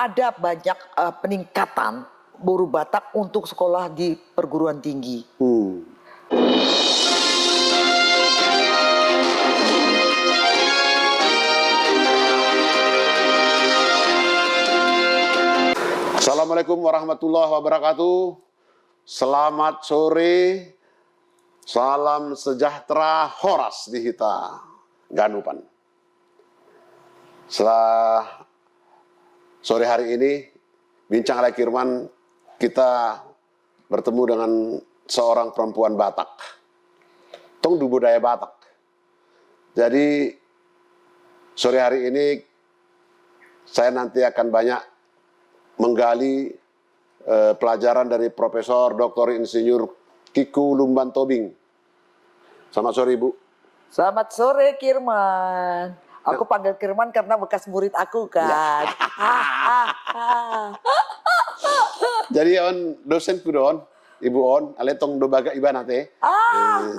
ada banyak peningkatan buruh Batak untuk sekolah di perguruan tinggi. Assalamualaikum warahmatullahi wabarakatuh. Selamat sore. Salam sejahtera Horas di Hita Ganupan. Setelah sore hari ini, Bincang Alai Kirman, kita bertemu dengan seorang perempuan Batak. Tong du budaya Batak. Jadi, sore hari ini, saya nanti akan banyak menggali pelajaran dari Profesor Dr. Insinyur Kiku Lumban Tobing. Selamat sore, Ibu. Selamat sore, Kirman. Aku panggil Kirman karena bekas murid aku kan. Jadi on dosen ku don, Ibu on, aletong do baga ibana teh.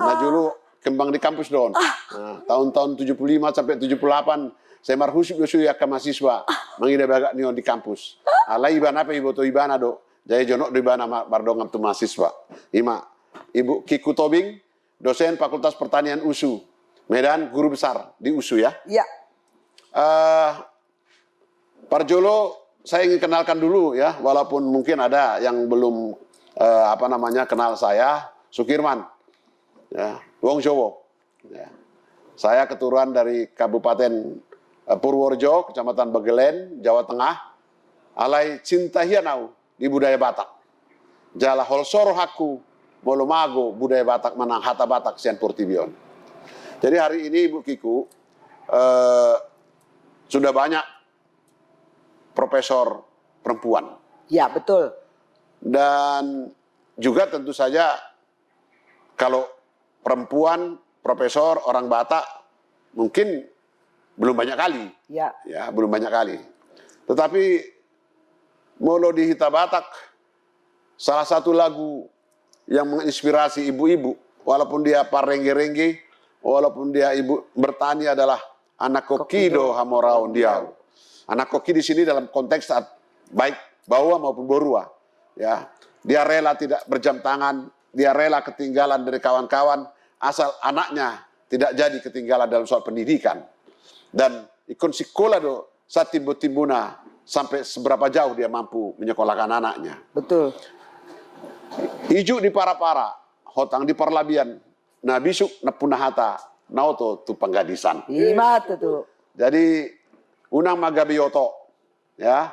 Nah dulu kembang di kampus don. Nah, tahun-tahun 75 sampai 78 saya marhusip dosu ya ke mahasiswa mangida baga nion di kampus. Alai ibana apa Ibu to ibana do. Jadi jonok do ibana bardongam tu mahasiswa. Ibu Kiku Tobing, dosen Fakultas Pertanian USU. Medan, guru besar di USU ya. Iya. Parjolo saya ingin kenalkan dulu ya, walaupun mungkin ada yang belum kenal saya, Sukirman, ya, Wong Jowo. Ya. Saya keturunan dari Kabupaten Purworejo, Kecamatan Begelen, Jawa Tengah. Alai cinta hianau di budaya Batak. Jala holsoro haku, molomago budaya Batak manang hata Batak sian Purtibion. Jadi hari ini Ibu Kiku sudah banyak profesor perempuan. Ya, betul. Dan juga tentu saja kalau perempuan, profesor, orang Batak mungkin belum banyak kali. Ya. Ya, belum banyak kali. Tetapi molo di Hita Batak, salah satu lagu yang menginspirasi ibu-ibu, walaupun dia parengge-rengge, walaupun dia ibu bertani adalah anak kokido hamoraun diau. Anak koki di sini dalam konteks saat baik bawa maupun borua. Ya, dia rela tidak berjam tangan, dia rela ketinggalan dari kawan-kawan, asal anaknya tidak jadi ketinggalan dalam soal pendidikan. Dan ikon sekolah do saat timbuna sampai seberapa jauh dia mampu menyekolahkan anaknya. Betul. Ijuk di para-para, hotang di parlabian, nah bisuk na punahata, nauto tu penggadisan. Iya tuh. Jadi unang magabiyoto, ya,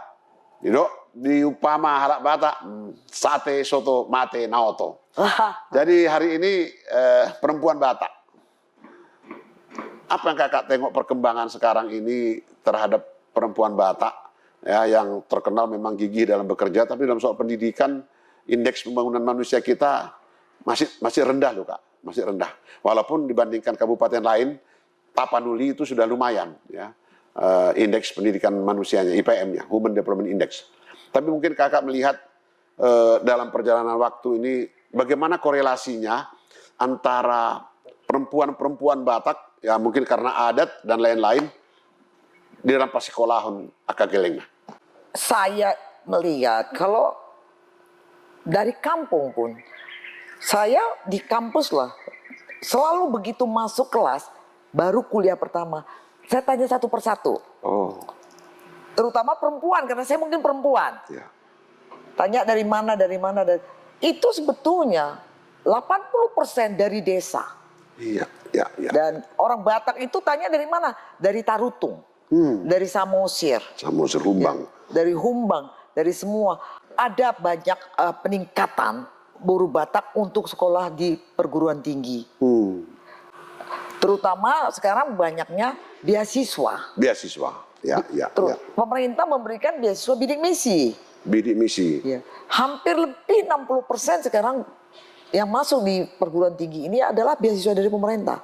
di upama halak Batak, sate soto mate naoto. Jadi hari ini perempuan Batak. Apa yang kakak tengok perkembangan sekarang ini terhadap perempuan Batak, ya, yang terkenal memang gigih dalam bekerja, tapi dalam soal pendidikan, indeks pembangunan manusia kita masih rendah loh Kak, masih rendah. Walaupun dibandingkan kabupaten lain, Tapanuli itu sudah lumayan, ya. Indeks pendidikan manusianya, IPM-nya, Human Development Index. Tapi mungkin kakak melihat dalam perjalanan waktu ini bagaimana korelasinya antara perempuan-perempuan Batak, ya mungkin karena adat dan lain-lain, di rampas sekolahun akagelengna. Saya melihat kalau dari kampung pun, saya di kampus lah, selalu begitu masuk kelas, baru kuliah pertama, saya tanya satu persatu. Oh. Terutama perempuan, karena saya mungkin perempuan. Ya. Tanya dari mana. Itu sebetulnya 80% dari desa. Iya. Dan orang Batak itu tanya dari mana? Dari Tarutung, dari Samosir. Samosir Humbang. Ya, dari Humbang, dari semua. Ada banyak peningkatan buruh Batak untuk sekolah di perguruan tinggi. Terutama sekarang banyaknya beasiswa. Beasiswa, ya. Pemerintah memberikan beasiswa bidik misi. Bidik misi. Ya. Hampir lebih 60% sekarang yang masuk di perguruan tinggi ini adalah beasiswa dari pemerintah.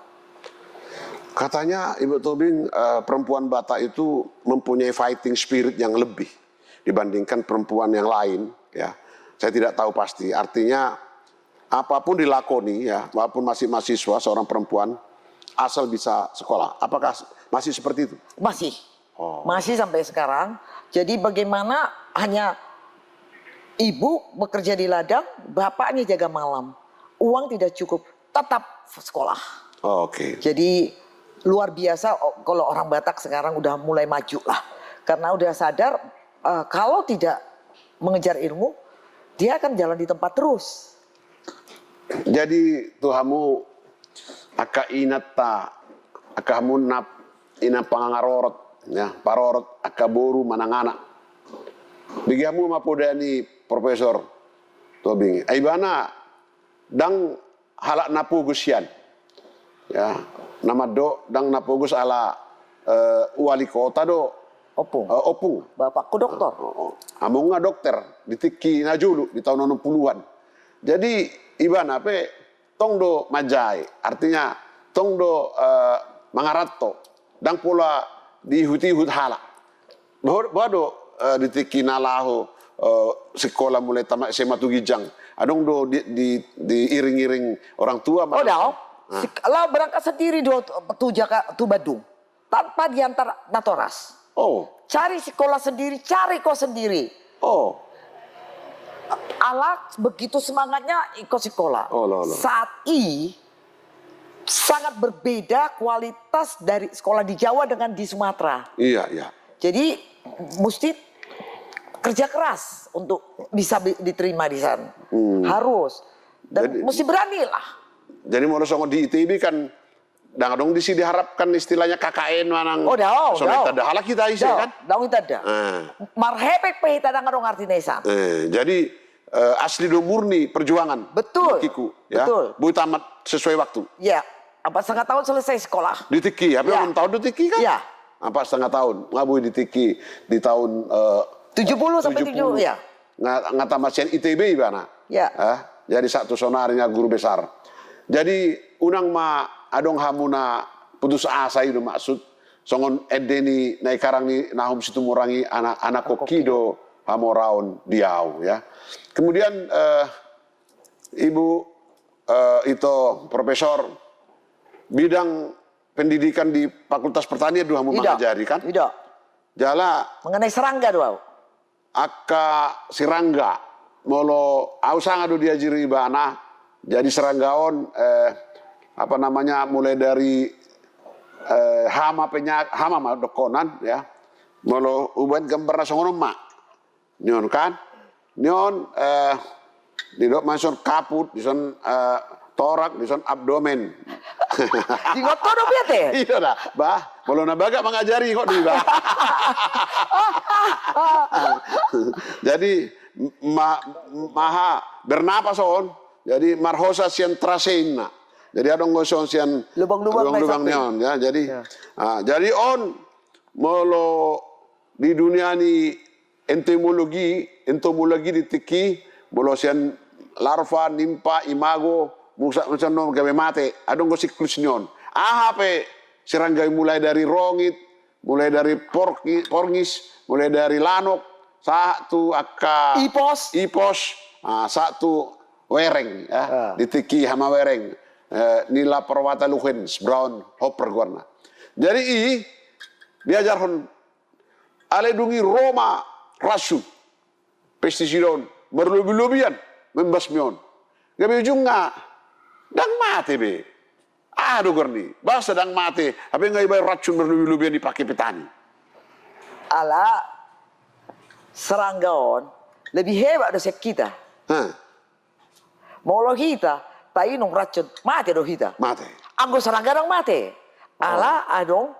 Katanya Ibu Tobing, perempuan Batak itu mempunyai fighting spirit yang lebih dibandingkan perempuan yang lain. Ya, saya tidak tahu pasti. Artinya apapun dilakoni, ya, walaupun masih mahasiswa, seorang perempuan asal bisa sekolah. Apakah masih seperti itu? Masih. Masih sampai sekarang. Jadi bagaimana hanya ibu bekerja di ladang, bapaknya jaga malam. Uang tidak cukup, tetap sekolah. Oh, oke. Jadi luar biasa kalau orang Batak sekarang udah mulai maju lah. Karena udah sadar kalau tidak mengejar ilmu, dia akan jalan di tempat terus. Jadi Tuhamu aka inata aka munap ina pangangarorot ya parorot aka boru manangana. Bigamu mapodani Profesor Tobing. Aibana dang halak napugusian. Ya, nama do dang napugus ala wali kota do Opung. opung. Bapakku dokter. Amunga dokter di Tiki Najulu di tahun 60-an. Jadi ibana pe tong do majai, artinya tong do mangaratto dang pula di huti-hut hala. Bado di Tiki Nalaho sekolah mulai tamat SMA Tugijang. Adong do diiring-iring orang tua. Oh dah, lah berangkat sendiri tu Badung, tanpa diantar Natoras. Oh, Cari sekolah sendiri, cari kau sendiri. oh, Alak begitu semangatnya ikut sekolah. Oh, loh. Saat ini sangat berbeda kualitas dari sekolah di Jawa dengan di Sumatera. iya, iya. Jadi mesti kerja keras untuk bisa diterima di sana. Harus. Dan Jadi- mesti berani lah. Jadi mau songo di ITB kan dong di sini diharapkan istilahnya KKN manang. Oh dah, soneta dah halak kita isi kan. Daun itu ada. Marhepek pehita dong arti nesan. Jadi asli do murni perjuangan. Betul. Kiku, ya. Betul. Bu tamat sesuai waktu. Ya, apa setengah tahun selesai sekolah. Di Tiki, apa Ya. 6 tahun di Tiki kan? Ya. Apa setengah tahun? Ngabui di Tiki di tahun 70 sampai 70 ya. Ngata masian ITB ibana. Ya. Jadi satu sonarnya guru besar. Jadi unang ma adong hamuna putus asa itu maksud songon edeni naik karang ni nahum situ murangi anak kokido hamoraun diau ya. Kemudian ibu itu profesor bidang pendidikan di Fakultas Pertanian dua mau mengajari kan? Tidak. Jala Mengenai serangga doa. aka sirangga molo ausang adu diajiri ibana jadi seranggaon apa namanya mulai dari hama dokonan ya molo uban gambar nasongono mak nyon kan nyon di dok masuk kaput di son torak di son abdomen Di ngoto do piate. iya dah bah molo nabaga mengajari kok di bah jadi maha bernapas on jadi marhosa sian traseina jadi ada ngoson sian lubang-lubang neon ya jadi jadi on molo di dunia ni entomologi di Tiki molo sian larva nimpa imago musa macam gawe mate ada ngo siklus neon pe serangga mulai dari rongit mulai dari porngis mulai dari lanok satu ipos satu wereng ya di Tiki hama wereng nila perwata luhens brown hopper warna jadi diajarkan aledungi Roma rasu pestisidon berlebih-lebihan membasmion gabe ujung dang mati be aduh gorni bahasa dang mati tapi nggak ibarat racun berlebih-lebihan dipakai petani Ala seranggaon lebih hebat dari kita. Molo kita tai nung racun mati do kita. Mati. Anggo serangga dong mati. Ala adong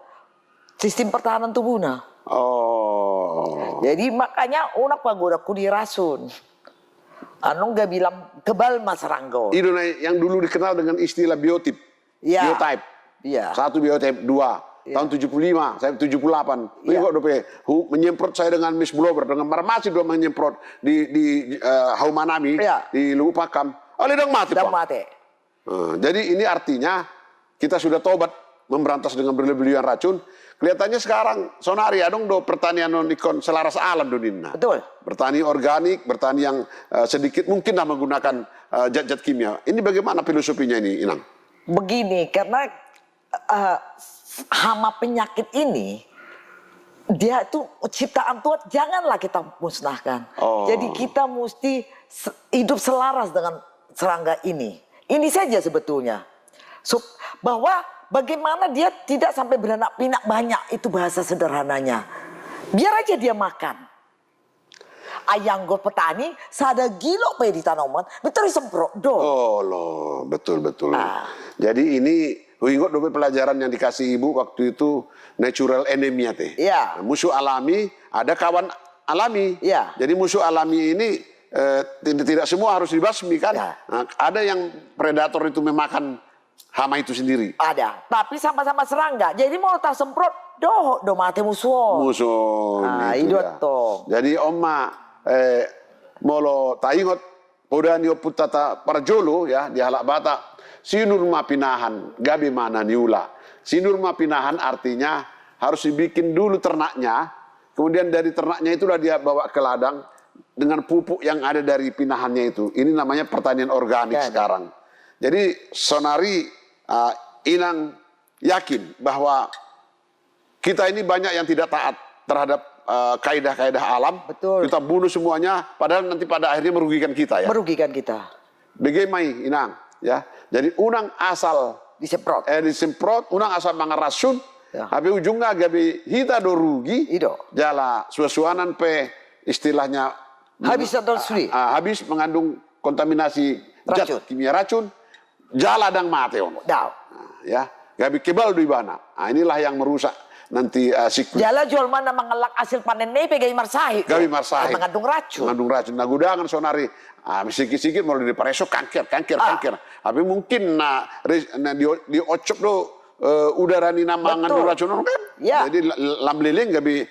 sistem pertahanan tubuhnya. Oh. Jadi makanya unak pagoda kudi rasun. Anu gak bilang kebal mas serangga. Itu yang dulu dikenal dengan istilah biotip. Ya. Biotype. Iya. 1 biotype 2. Ya. Tahun 75, saya 78. Ini kok dope menyemprot saya dengan Miss Blower dengan marmasi dua menyemprot di Haumanami ya. Di Lupakam. Oleh dong mati. Dong mati. Jadi ini artinya kita sudah tobat memberantas dengan berlebihan racun. Kelihatannya sekarang sonari adong do pertanian non ikon selaras alam dunia. Betul. Bertani organik, bertani yang sedikit mungkin lah menggunakan zat-zat kimia. Ini bagaimana filosofinya ini, Inang? Begini, karena hama penyakit ini dia itu ciptaan Tuhan, janganlah kita musnahkan. Oh. Jadi kita mesti hidup selaras dengan serangga ini. Ini saja sebetulnya. Bahwa bagaimana dia tidak sampai beranak pinak banyak, itu bahasa sederhananya. Biar aja dia makan. Ayang go petani, sada gilo pe di tanaman, betul semprot do. Oh loh, betul. Jadi ini ingat dulu pelajaran yang dikasih ibu waktu itu natural enemy teh. Iya. Musuh alami, ada kawan alami. Iya. Jadi musuh alami ini tidak semua harus dibasmi kan. Ya. Nah, ada yang predator itu memakan hama itu sendiri. Ada, tapi sama-sama serangga. Jadi mau tak semprot, do mate musuh. Musuh. Ah, itu idot dia. toh. Jadi oma molo taingot podani oputata parjolo ya di halak Batak. Sinur mapinahan gabi mana niula. Sinur mapinahan artinya harus dibikin dulu ternaknya, kemudian dari ternaknya itulah dia bawa ke ladang dengan pupuk yang ada dari pinahannya itu. Ini namanya pertanian organik sekarang. Jadi Sonari Inang yakin bahwa kita ini banyak yang tidak taat terhadap kaidah-kaidah alam. Betul. Kita bunuh semuanya, padahal nanti pada akhirnya merugikan kita ya. Merugikan kita. Bagaimana Inang ya. Jadi unang asal Disemprot. disemprot, unang asal mangarasun, Ya. tapi ujungnya gabi hita do rugi, Ido. jala suasuanan pe istilahnya Habis atau suri. habis mengandung kontaminasi Racun. zat kimia racun, jala dang mate ono. Daw. Ya, gabi kebal di bana. Inilah yang merusak nanti siklus. Jala jual mana mengelak hasil panen nih pegai marsahi. Gabi marsahi. Mengandung racun. Mengandung racun. Nah gudangan Sonari. Sikit-sikit mulai dari pareso kanker. Tapi mungkin di ocop do udara ni nama mengandung racun kan. Ya. Jadi lambliling gabi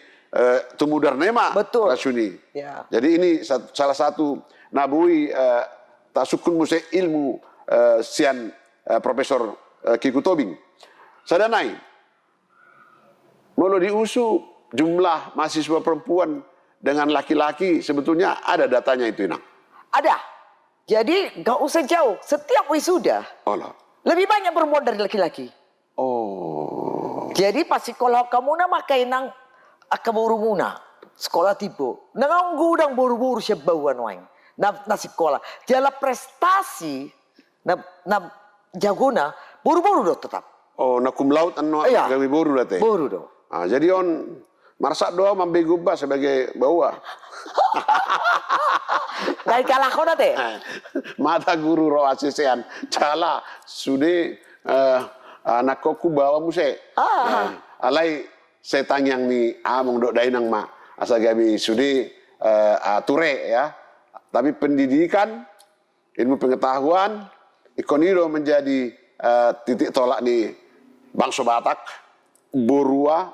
tumbuh darnema Betul. racuni. Ya. Jadi ini salah satu nabui tasukun muse ilmu sian Profesor Kiku Tobing. Sadanai, mau diusu jumlah mahasiswa perempuan dengan laki-laki sebetulnya ada datanya itu Inang. Ada. Jadi gak usah jauh. Setiap wisuda Allah. lebih banyak perempuan dari laki-laki. Oh. Jadi pas sekolah kamu na makai nang akaburu muna. Sekolah tibo. Nang gudang buru-buru siya bauan wain. Na sekolah. Jala prestasi na jaguna buru-buru do tetap. Oh, na cum laude anu Iya. gawe boru date. Buru do. Jadi on marsak doa mambegubah sebagai bawa. Ngai kalah kau nate. Mata guru roh asisean. Cala sude anak koku bawa muse. Alai setang yang ni among dok dainang ma. Asal gabi sude ture ya. Tapi pendidikan, ilmu pengetahuan, ikonido menjadi titik tolak di bangsa Batak, Borua,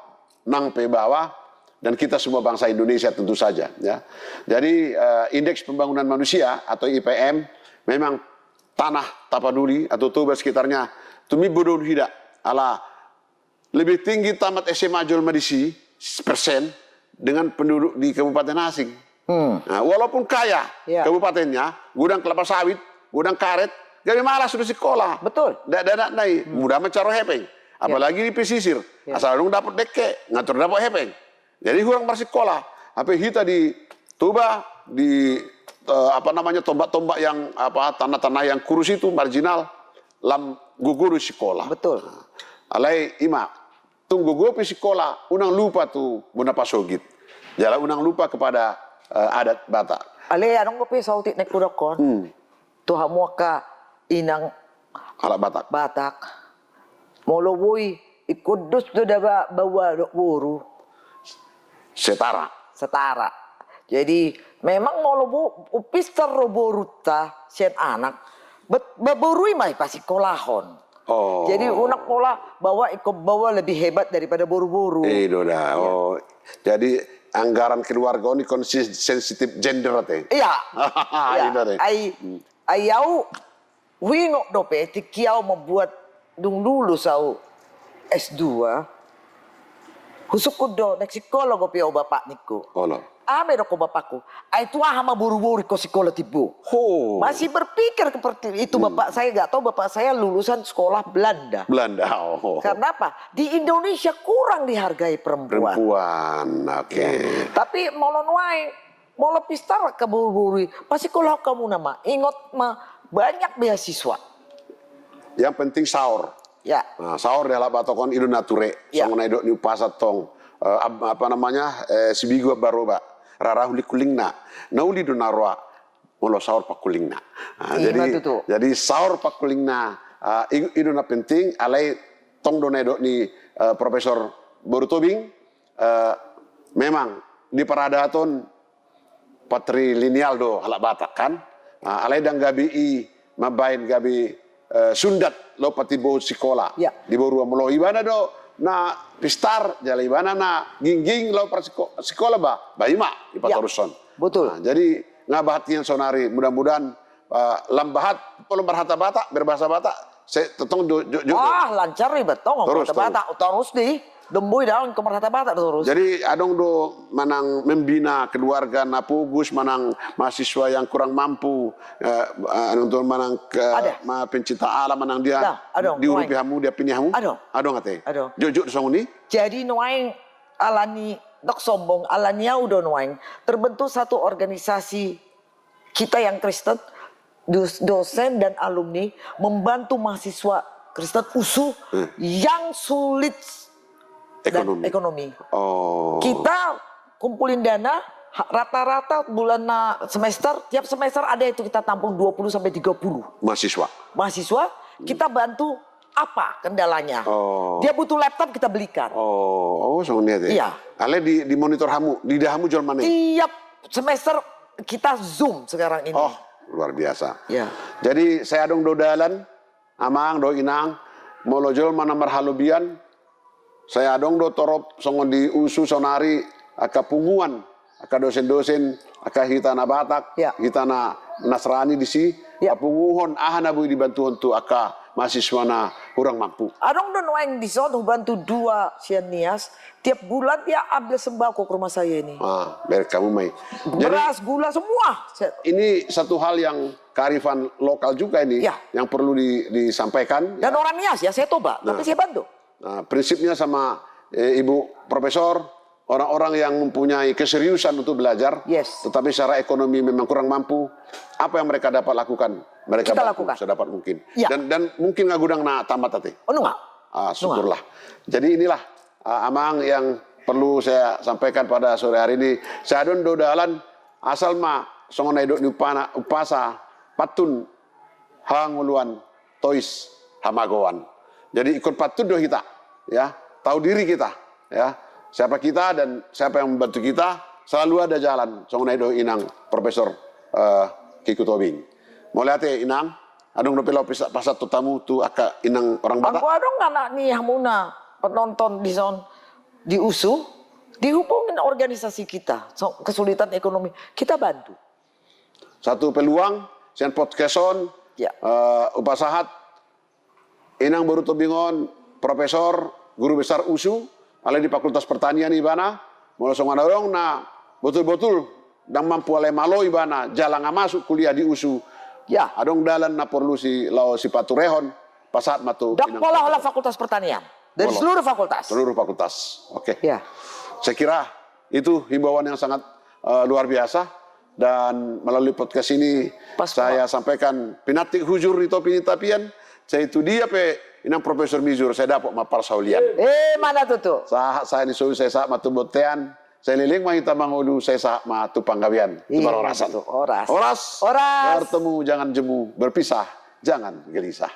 nang pe bawah, dan kita semua bangsa Indonesia tentu saja. Ya. Jadi indeks pembangunan manusia atau IPM memang tanah Tapaduli atau Toba sekitarnya tumi bodoh tidak ala lebih tinggi tamat SMA Jolmadisi persen dengan penduduk di kabupaten asing. Nah, walaupun kaya kabupatennya, gudang kelapa sawit, gudang karet, jadi malas sudah sekolah. Betul. Tidak naik, mudah mencaro hepeng. Apalagi di pesisir, asal dong dapat deke, ngatur dapat hepeng. Jadi kurang bersekolah. Apa hita di Toba di tombak-tombak yang tanah-tanah yang kurus itu marginal, lam guguru sekolah. Betul. Alai ima tunggu gopi sekolah, unang lupa tu bunapa sogit. Jalan unang lupa kepada adat Batak. Ale anong kopi sautit nek kudakon. Tuha mo ka inang Alat Batak. Batak. Moloboy ikudus do daba bawa do buru Setara. setara. Jadi memang molobo upister roboruta sen anak baburui mai pasti kolahon. Oh. Jadi unak pola bawa lebih hebat daripada buru-buru. Doda. Oh. Jadi anggaran keluarga ini sensitif gender teh. Iya. Itu teh. Ayau wingok dope tikiau membuat dung dulu sau S2 Husuk do nek sekolah ko pio bapak niku. Olo. Ame do ko bapakku. Ai tua hama buru-buru ko sekolah tibu. Oh. Masih berpikir seperti itu bapak saya, nggak tahu bapak saya lulusan sekolah Belanda. Belanda. Oh. Karena apa? Di Indonesia kurang dihargai perempuan. Perempuan. Oke. Tapi molon wae, molo pistar ke buru-buru. Pasti kalau kamu nama ingat banyak beasiswa. Yang penting sahur. Ya. Nah, sahur adalah batokon idu nature. Ya. Songon idok ni pasat tong apa namanya sibigo baroba. Rarahuli kulingna. Nauli do narwa. Molo sahur pak kulingna. Nah, jadi sahur pak kulingna idu na penting alai tong do idok ni Profesor Borutobing memang di paradaton patrilineal do halak Batak kan. Alai dang gabi mabain gabi sundat lo pati bo sekolah ya. di boru molo ibana do na pistar jala ibana na gingging lo per sekolah ba ima di patoruson. Betul. Nah, jadi ngabahatian sonari mudah-mudahan lambahat kalau berhata Batak berbahasa Batak saya tetong lancar nih betong terus Batak terus nih dembui daun ke Merhata Batak terus. Jadi adong do manang membina keluarga napugus manang mahasiswa yang kurang mampu untuk manang pencinta alam manang dia diurupi hamu dia pilih hamu. Adong ate. Jujur song ini. Jadi noaing alani dok sombong alania udah noaing terbentuk satu organisasi kita yang Kristen dosen dan alumni membantu mahasiswa Kristen USU yang sulit ekonomi. Oh. Kita kumpulin dana rata-rata bulan semester tiap semester ada itu kita tampung 20 sampai 30 mahasiswa kita bantu apa kendalanya. Dia butuh laptop kita belikan. So niat ya. Iya. Ale di monitor hamu di hamu jual mana? Tiap semester kita Zoom sekarang ini. Oh, luar biasa. Ya. Jadi saya dong do dalan amang do inang molo jual mana marhalubian. Saya dong do torop songon di USU sonari aka punguan aka dosen-dosen aka hitana Batak hitana Nasrani di si punguhon ahana bui dibantuan tu aka mahasiswa na kurang mampu. Adong do noeng di sono bantu 2 sianias tiap bulan dia ambil sembako ke rumah saya ini. Biar kamu mai. Beras, gula semua. Ini satu hal yang kearifan lokal juga ini yang perlu disampaikan. Dan orang Nias ya saya coba, tapi saya bantu. Nah, prinsipnya sama Ibu Profesor, orang-orang yang mempunyai keseriusan untuk belajar, tetapi secara ekonomi memang kurang mampu, apa yang mereka dapat lakukan? Mereka lakukan sedapat mungkin. Dan mungkin nggak gudang na tamat tadi. Syukurlah. Jadi inilah amang yang perlu saya sampaikan pada sore hari ini. Saya don dodalan asal ma songon idok ni upasa patun hanguluan tois hamagoan. Jadi ikut patut doh kita, ya, tahu diri kita, ya, siapa kita dan siapa yang membantu kita, selalu ada jalan. Songon do inang Profesor Kiku Tobing. Mau lihat ya inang, adong nopelo pasat tamu tu aka inang orang Batak. Aku adong anak nih hamuna penonton di zon di USU, dihubungin organisasi kita, kesulitan ekonomi kita bantu. Satu peluang, sian podcaston, upasahat. Inang Borutobingon, Profesor, Guru Besar USU, alai di Fakultas Pertanian ibana, mau songan orang na betul-betul dan mampu alai malo ibana, jalan masuk kuliah di USU. Ya, adong dalan na perlu si paturehon, pasat matu. Dak pola Fakultas Pertanian dari seluruh fakultas. Seluruh fakultas, oke. Ya. Saya kira itu himbauan yang sangat luar biasa dan melalui podcast ini saya sampaikan pinatik hujur itu pinitapian. Saya itu dia inang Profesor Mizur saya dapat mapar saulian. Mana tuh? Saya disuruh saya saat matu botean, saya liling mahita mangulu saya saat matu panggawian. Itu baru orasan. Oras. Bertemu jangan jemu, berpisah jangan gelisah.